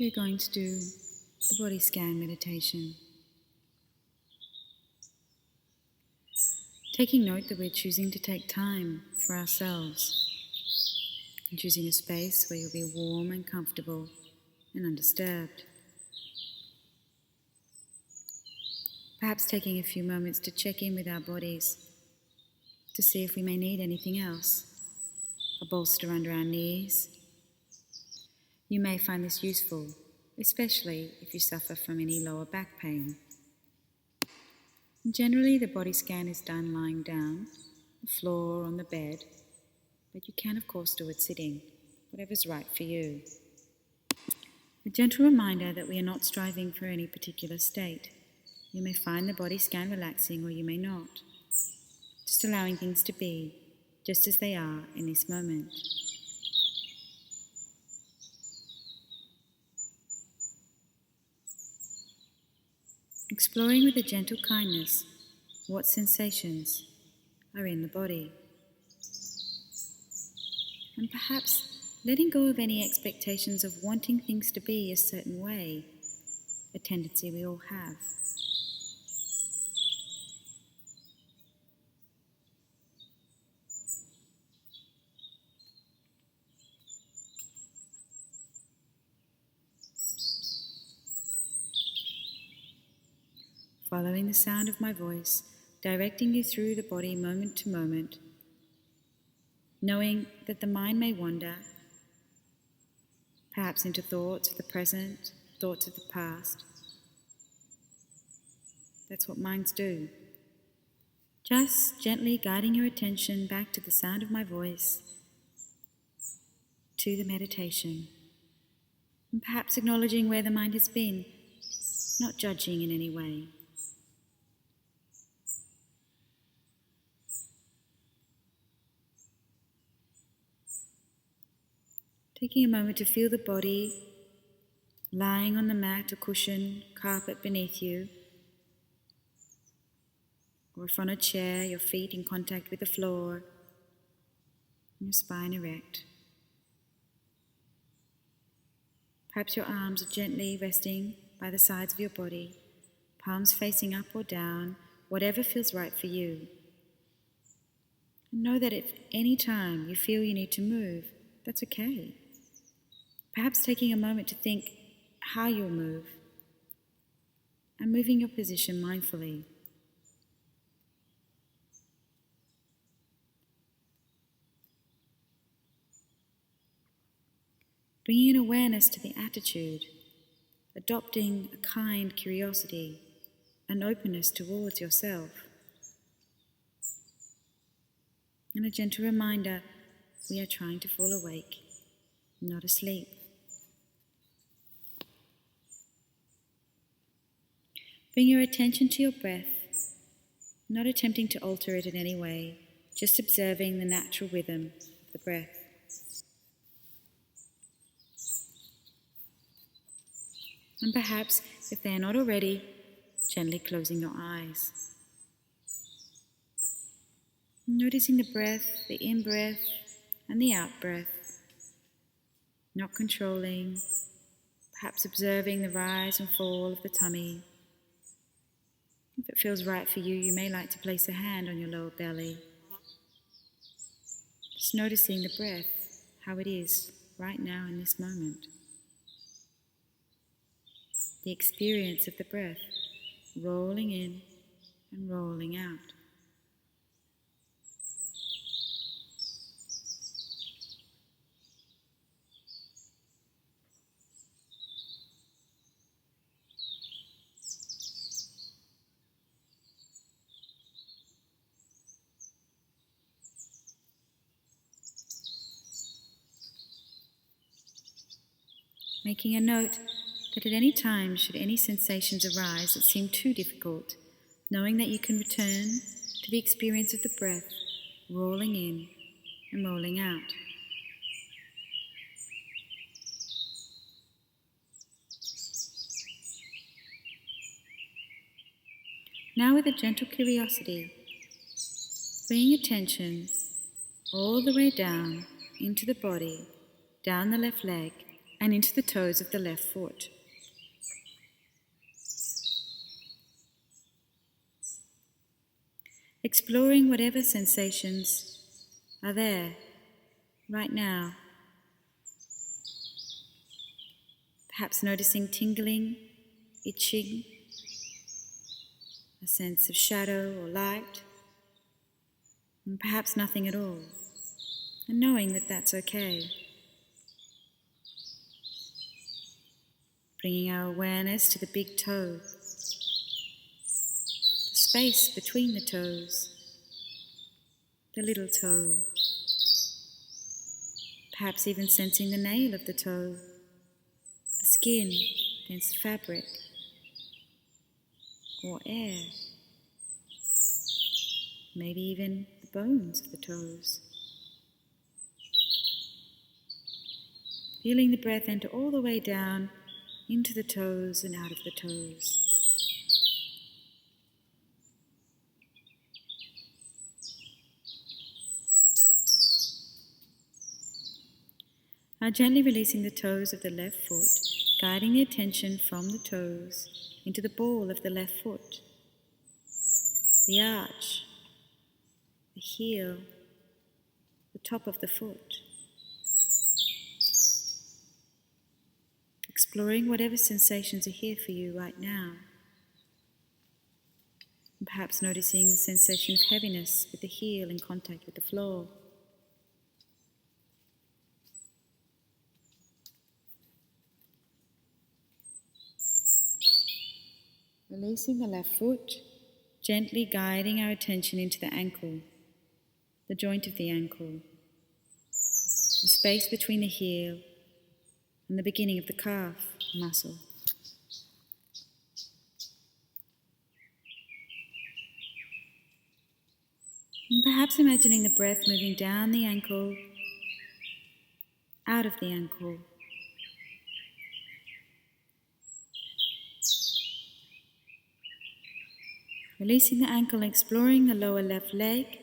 We're going to do the body scan meditation. Taking note that we're choosing to take time for ourselves and choosing a space where you'll be warm and comfortable and undisturbed. Perhaps taking a few moments to check in with our bodies to see if we may need anything else. A bolster under our knees. You may find this useful, especially if you suffer from any lower back pain. Generally, the body scan is done lying down, on the floor or on the bed, but you can of course do it sitting, whatever's right for you. A gentle reminder that we are not striving for any particular state. You may find the body scan relaxing or you may not. Just allowing things to be, just as they are in this moment. Exploring with a gentle kindness what sensations are in the body. And perhaps letting go of any expectations of wanting things to be a certain way, a tendency we all have. Following the sound of my voice, directing you through the body moment to moment, knowing that the mind may wander, perhaps into thoughts of the present, thoughts of the past. That's what minds do. Just gently guiding your attention back to the sound of my voice, to the meditation, and perhaps acknowledging where the mind has been, not judging in any way. Taking a moment to feel the body lying on the mat or cushion, carpet beneath you, or if on a chair, your feet in contact with the floor, and your spine erect. Perhaps your arms are gently resting by the sides of your body, palms facing up or down, whatever feels right for you. And know that if any time you feel you need to move, that's okay. Perhaps taking a moment to think how you'll move and moving your position mindfully. Bringing an awareness to the attitude, adopting a kind curiosity, an openness towards yourself. And a gentle reminder, we are trying to fall awake, not asleep. Bring your attention to your breath, not attempting to alter it in any way, just observing the natural rhythm of the breath. And perhaps, if they are not already, gently closing your eyes. Noticing the breath, the in-breath and the out-breath, not controlling, perhaps observing the rise and fall of the tummy. If it feels right for you, you may like to place a hand on your lower belly. Just noticing the breath, how it is right now in this moment. The experience of the breath, rolling in and rolling out. Making a note that at any time, should any sensations arise that seem too difficult, knowing that you can return to the experience of the breath, rolling in and rolling out. Now with a gentle curiosity, bring attention all the way down into the body, down the left leg, and into the toes of the left foot. Exploring whatever sensations are there right now. Perhaps noticing tingling, itching, a sense of shadow or light, and perhaps nothing at all, and knowing that that's okay. Bringing our awareness to the big toe, the space between the toes, the little toe, perhaps even sensing the nail of the toe, the skin against the fabric, or air, maybe even the bones of the toes. Feeling the breath enter all the way down into the toes and out of the toes. Now gently releasing the toes of the left foot, guiding the attention from the toes into the ball of the left foot, the arch, the heel, the top of the foot. Exploring whatever sensations are here for you right now. And perhaps noticing the sensation of heaviness with the heel in contact with the floor. Releasing the left foot, gently guiding our attention into the ankle, the joint of the ankle, the space between the heel and the beginning of the calf muscle. And perhaps imagining the breath moving down the ankle, out of the ankle, releasing the ankle, exploring the lower left leg,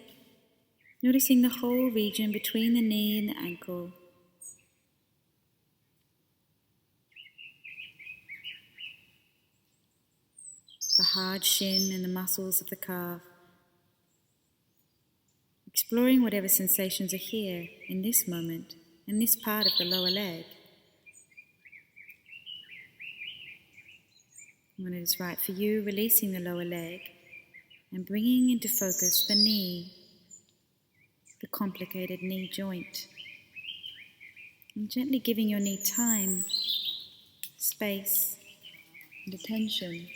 noticing the whole region between the knee and the ankle. The hard shin and the muscles of the calf. Exploring whatever sensations are here in this moment, in this part of the lower leg. When it is right for you, releasing the lower leg and bringing into focus the knee, the complicated knee joint. And gently giving your knee time, space, and attention.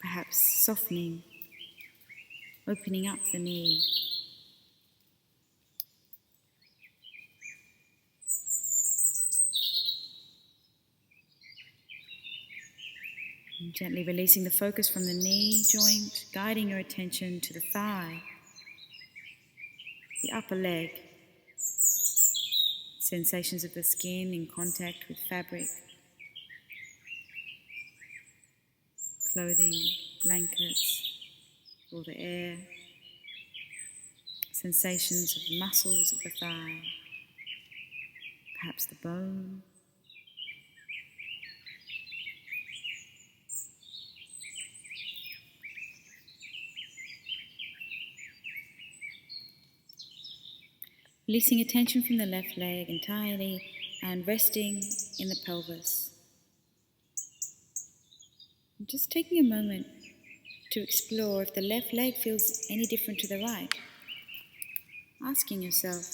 Perhaps softening, opening up the knee. And gently releasing the focus from the knee joint, guiding your attention to the thigh, the upper leg, sensations of the skin in contact with fabric, clothing, blankets, or the air, sensations of the muscles of the thigh, perhaps the bone, releasing attention from the left leg entirely and resting in the pelvis. And just taking a moment to explore if the left leg feels any different to the right. Asking yourself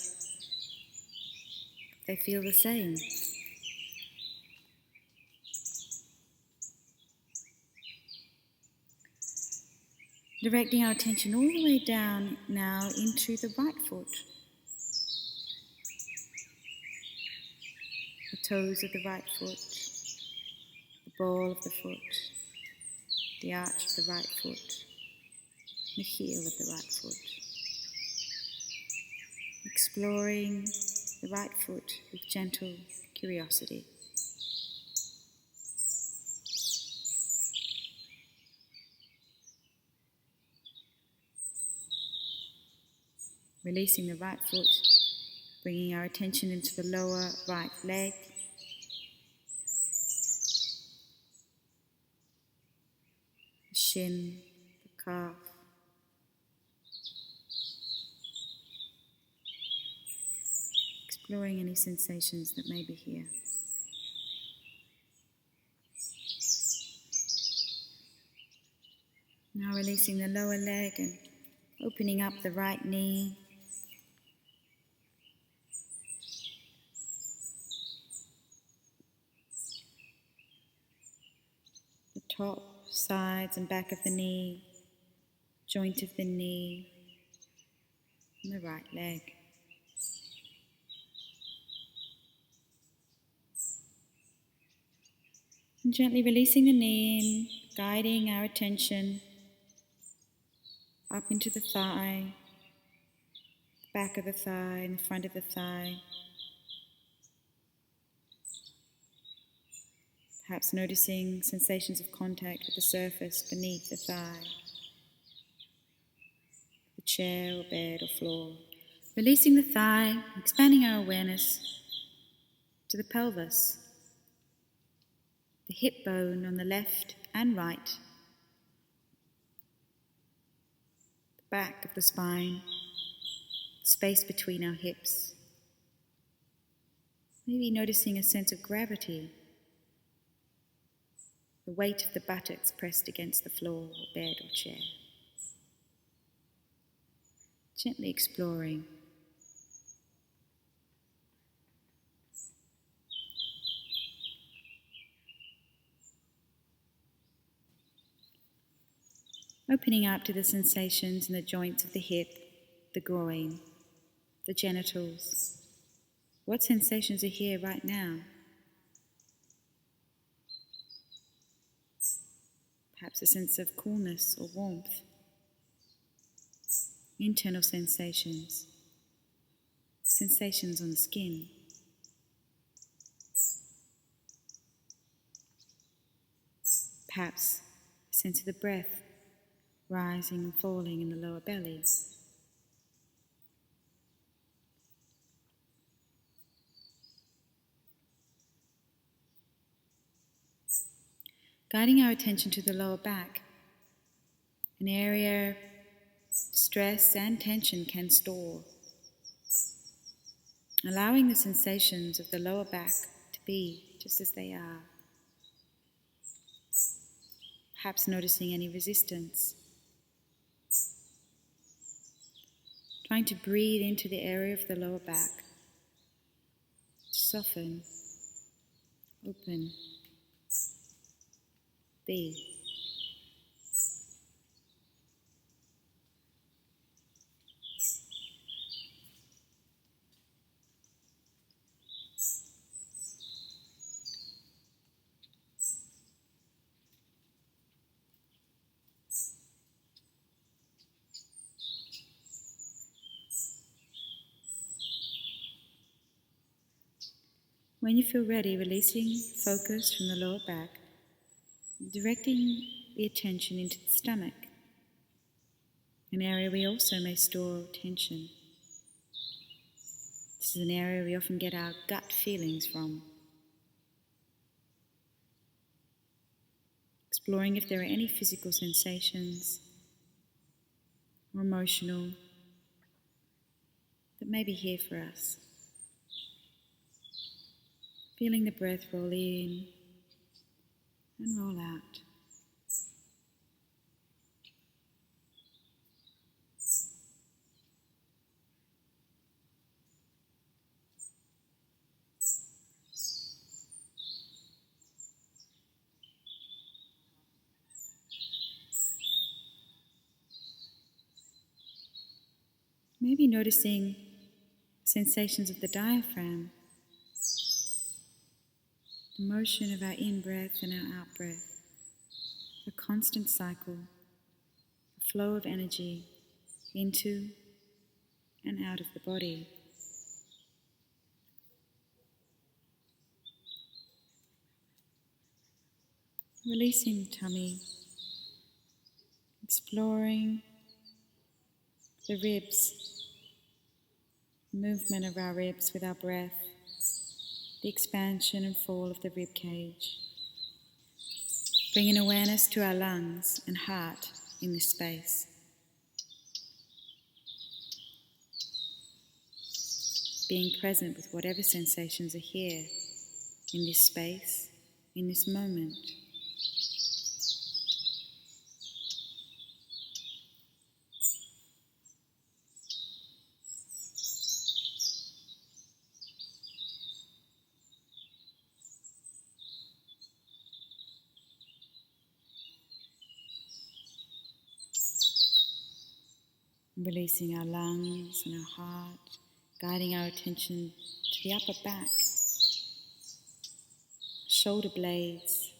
if they feel the same. Directing our attention all the way down now into the right foot. The toes of the right foot, the ball of the foot, the arch of the right foot, the heel of the right foot. Exploring the right foot with gentle curiosity. Releasing the right foot, bringing our attention into the lower right leg. The shin, the calf. Exploring any sensations that may be here. Now releasing the lower leg and opening up the right knee. The top, sides and back of the knee, joint of the knee, and the right leg. And gently releasing the knee in, guiding our attention up into the thigh, back of the thigh and the front of the thigh. Perhaps noticing sensations of contact with the surface beneath the thigh, the chair or bed or floor. Releasing the thigh, expanding our awareness to the pelvis, the hip bone on the left and right, the back of the spine, space between our hips. Maybe noticing a sense of gravity, the weight of the buttocks pressed against the floor or bed or chair. Gently exploring. Opening up to the sensations in the joints of the hip, the groin, the genitals. What sensations are here right now? Perhaps a sense of coolness or warmth. Internal sensations. Sensations on the skin. Perhaps a sense of the breath rising and falling in the lower belly. Guiding our attention to the lower back, an area stress and tension can store. Allowing the sensations of the lower back to be just as they are. Perhaps noticing any resistance. Trying to breathe into the area of the lower back. Soften. Open. Be. When you feel ready, releasing focus from the lower back, directing the attention into the stomach, an area we also may store tension. This is an area we often get our gut feelings from. Exploring if there are any physical sensations or emotional that may be here for us. Feeling the breath roll in and roll out. Maybe noticing sensations of the diaphragm, the motion of our in-breath and our out-breath, a constant cycle, a flow of energy into and out of the body. Releasing tummy, exploring the ribs, movement of our ribs with our breath, the expansion and fall of the rib cage. Bringing awareness to our lungs and heart in this space. Being present with whatever sensations are here in this space, in this moment. Releasing our lungs and our heart, guiding our attention to the upper back, shoulder blades,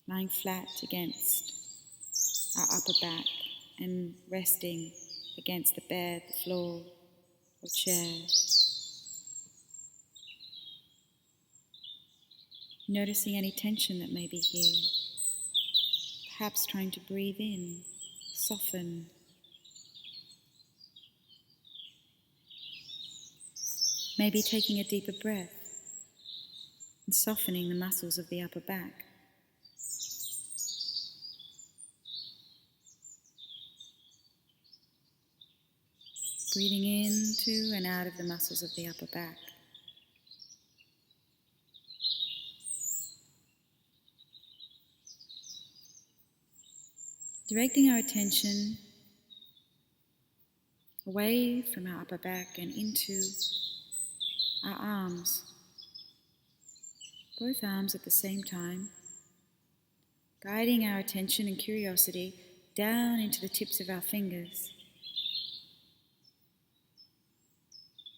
lying flat against our upper back and resting against the bed, the floor, or chair. Noticing any tension that may be here, perhaps trying to breathe in, soften. Maybe taking a deeper breath and softening the muscles of the upper back. Breathing into and out of the muscles of the upper back. Directing our attention away from our upper back and into our arms, both arms at the same time, guiding our attention and curiosity down into the tips of our fingers,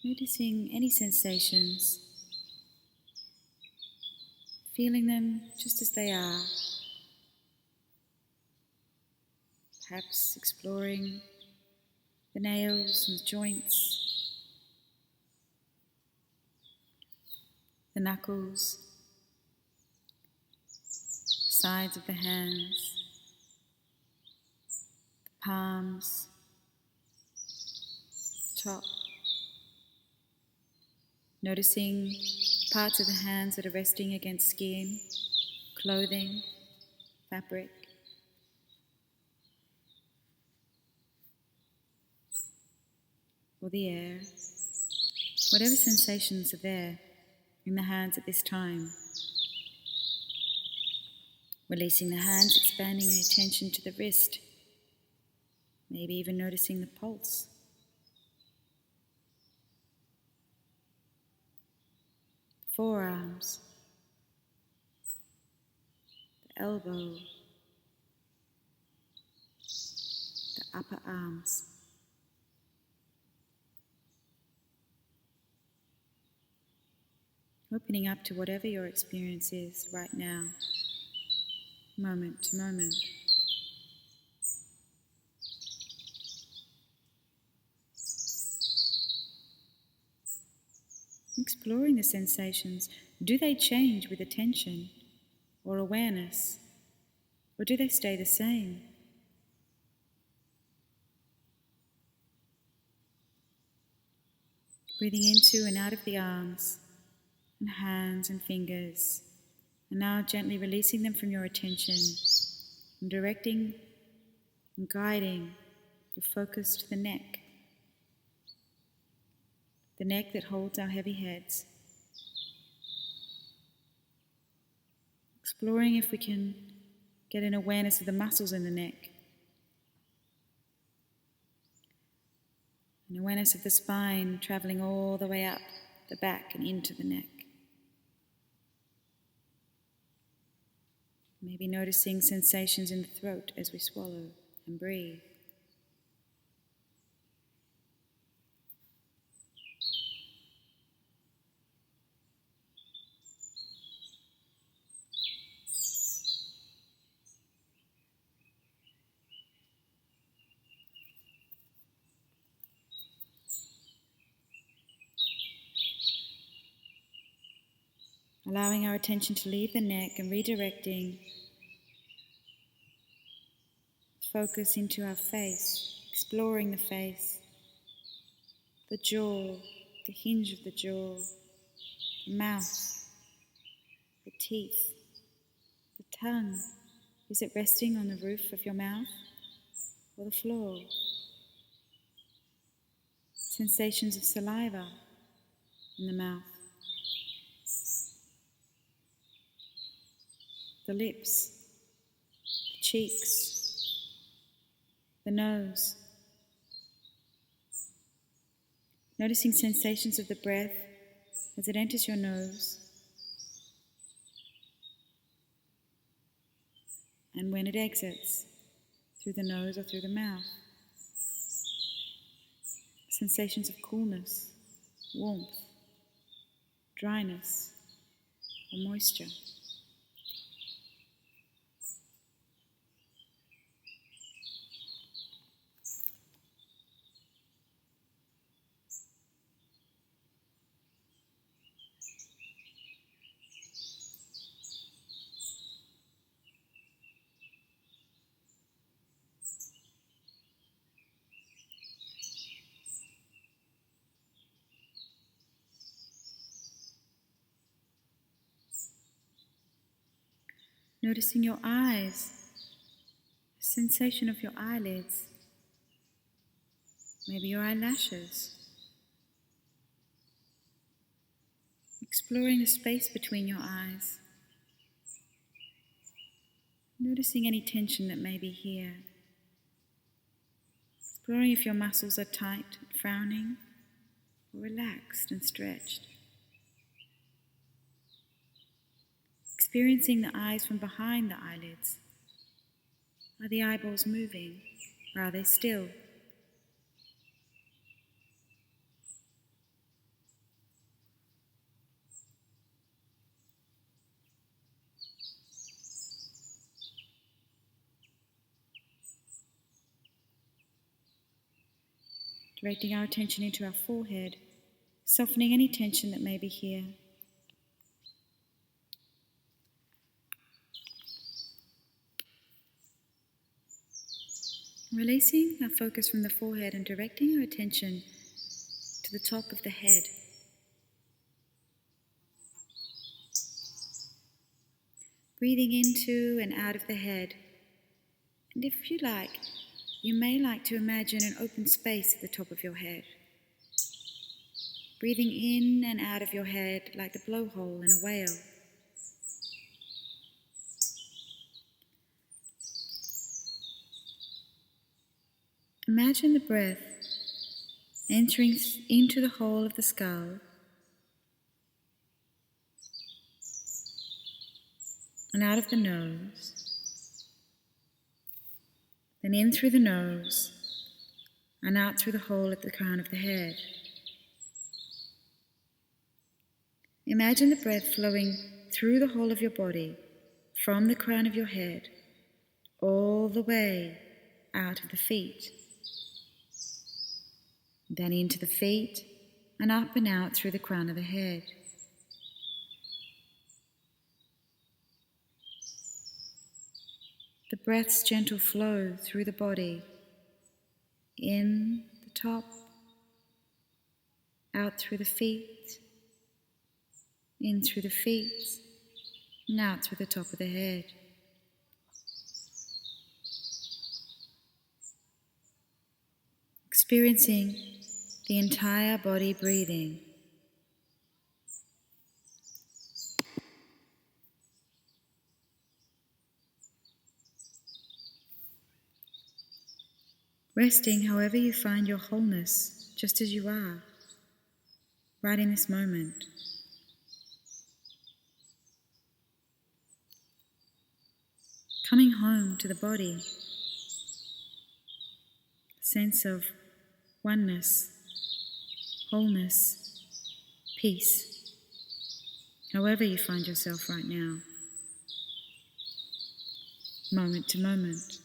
noticing any sensations, feeling them just as they are, perhaps exploring the nails and joints, the knuckles, sides of the hands, the palms, top. Noticing parts of the hands that are resting against skin, clothing, fabric. Or the air. Whatever sensations are there in the hands at this time. Releasing the hands, expanding the attention to the wrist. Maybe even noticing the pulse. Forearms. The elbow. The upper arms. Opening up to whatever your experience is right now, moment to moment. Exploring the sensations, do they change with attention or awareness, or do they stay the same? Breathing into and out of the arms and hands and fingers, and now gently releasing them from your attention and directing and guiding your focus to the neck that holds our heavy heads. Exploring if we can get an awareness of the muscles in the neck, an awareness of the spine traveling all the way up the back and into the neck. Maybe noticing sensations in the throat as we swallow and breathe. Allowing our attention to leave the neck and redirecting focus into our face, exploring the face. the jaw, the hinge of the jaw, the mouth, the teeth, the tongue. Is it resting on the roof of your mouth or the floor? Sensations of saliva in the mouth, the lips, the cheeks, the nose. Noticing sensations of the breath as it enters your nose and when it exits through the nose or through the mouth. Sensations of coolness, warmth, dryness, or moisture. Noticing your eyes, the sensation of your eyelids, maybe your eyelashes. Exploring the space between your eyes. Noticing any tension that may be here. Exploring if your muscles are tight and frowning or relaxed and stretched. Experiencing the eyes from behind the eyelids. Are the eyeballs moving or are they still? Directing our attention into our forehead, softening any tension that may be here. Releasing our focus from the forehead and directing our attention to the top of the head. Breathing into and out of the head. And if you like, you may like to imagine an open space at the top of your head. Breathing in and out of your head like the blowhole in a whale. Imagine the breath entering into the hole of the skull and out of the nose, then in through the nose and out through the hole at the crown of the head. Imagine the breath flowing through the whole of your body, from the crown of your head, all the way out of the feet. Then into the feet and up and out through the crown of the head. The breath's gentle flow through the body, in the top, out through the feet, in through the feet, and out through the top of the head. Experiencing the entire body breathing. Resting however you find your wholeness, just as you are, right in this moment. Coming home to the body, sense of oneness, wholeness, peace, however you find yourself right now, moment to moment.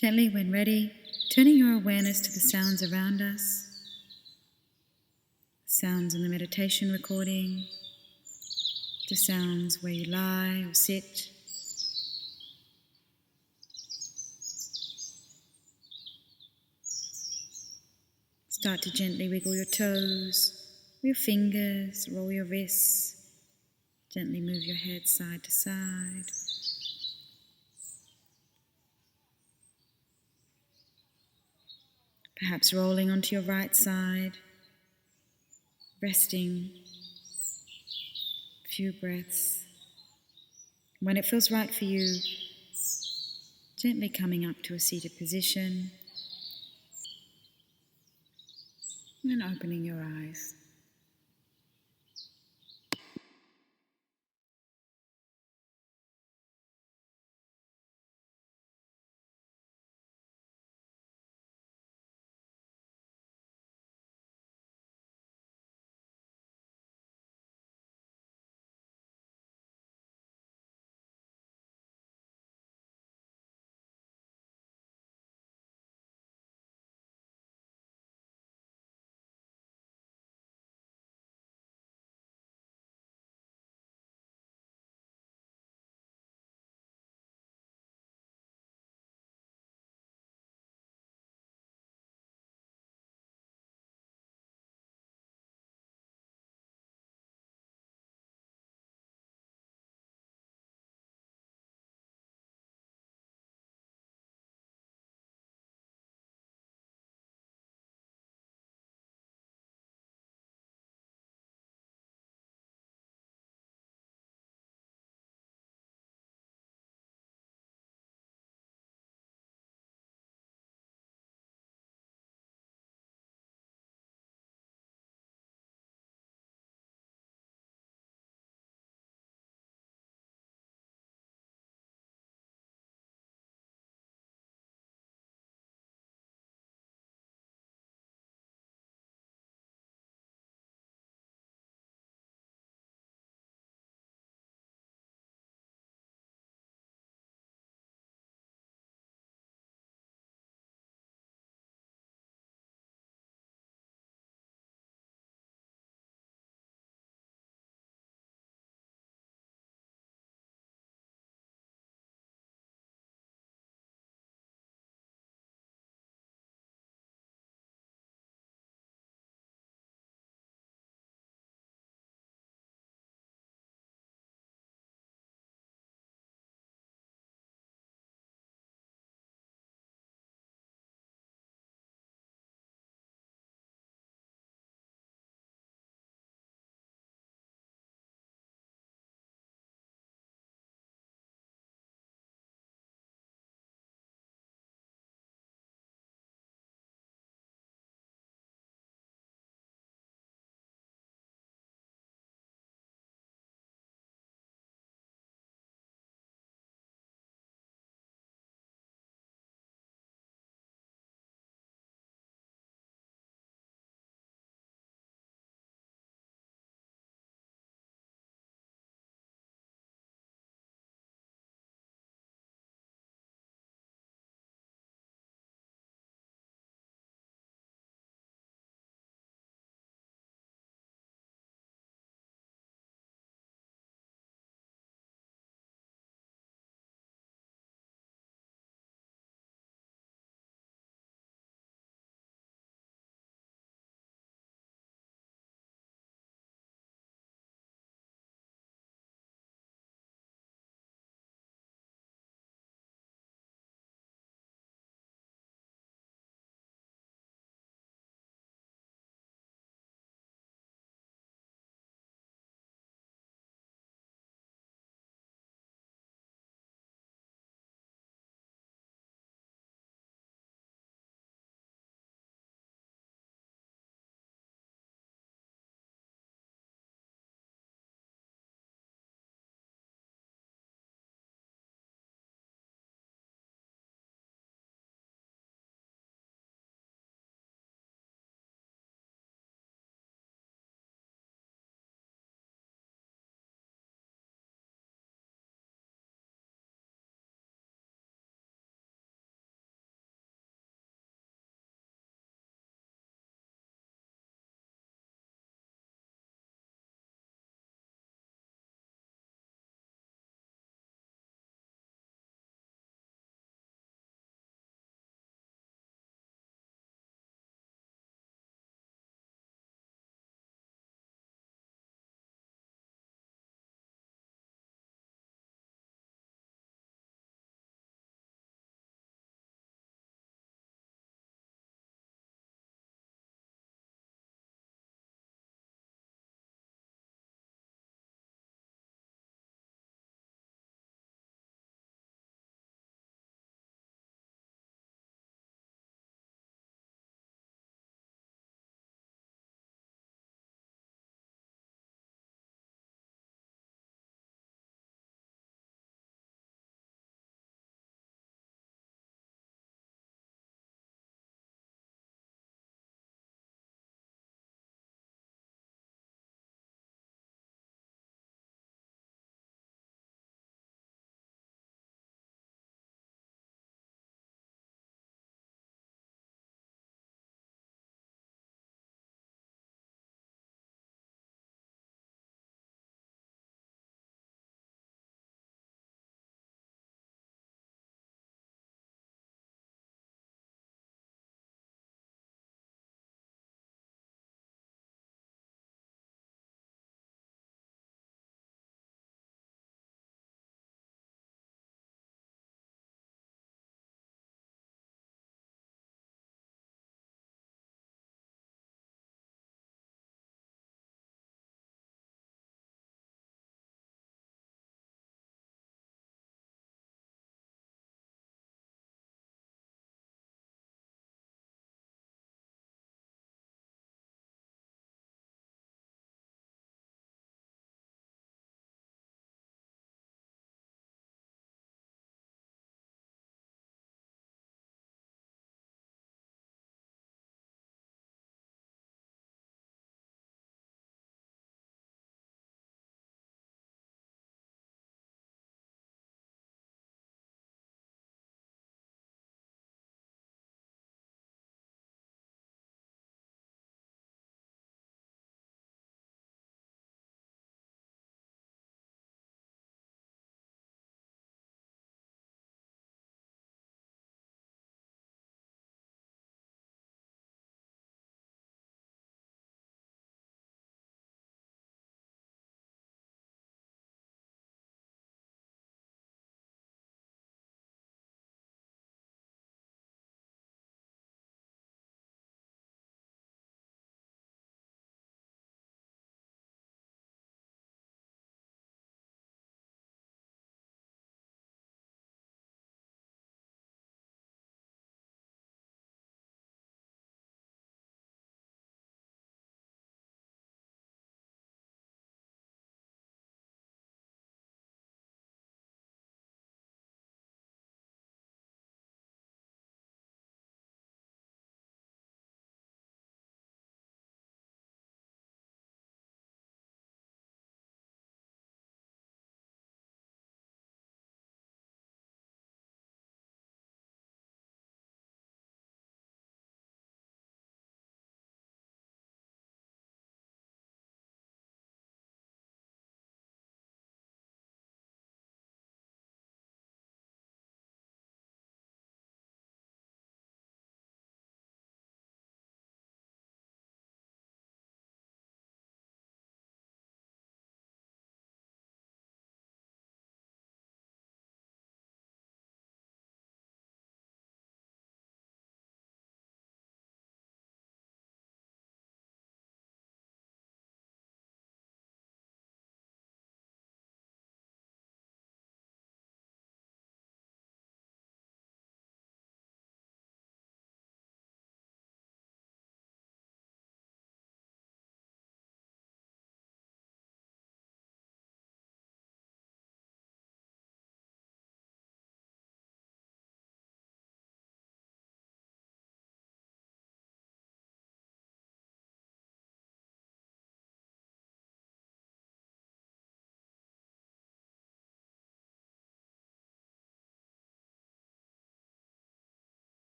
Gently, when ready, turning your awareness to the sounds around us, sounds in the meditation recording, the sounds where you lie or sit. Start to gently wiggle your toes, your fingers, roll your wrists, gently move your head side to side. Perhaps rolling onto your right side, resting a few breaths. When it feels right for you, gently coming up to a seated position and opening your eyes.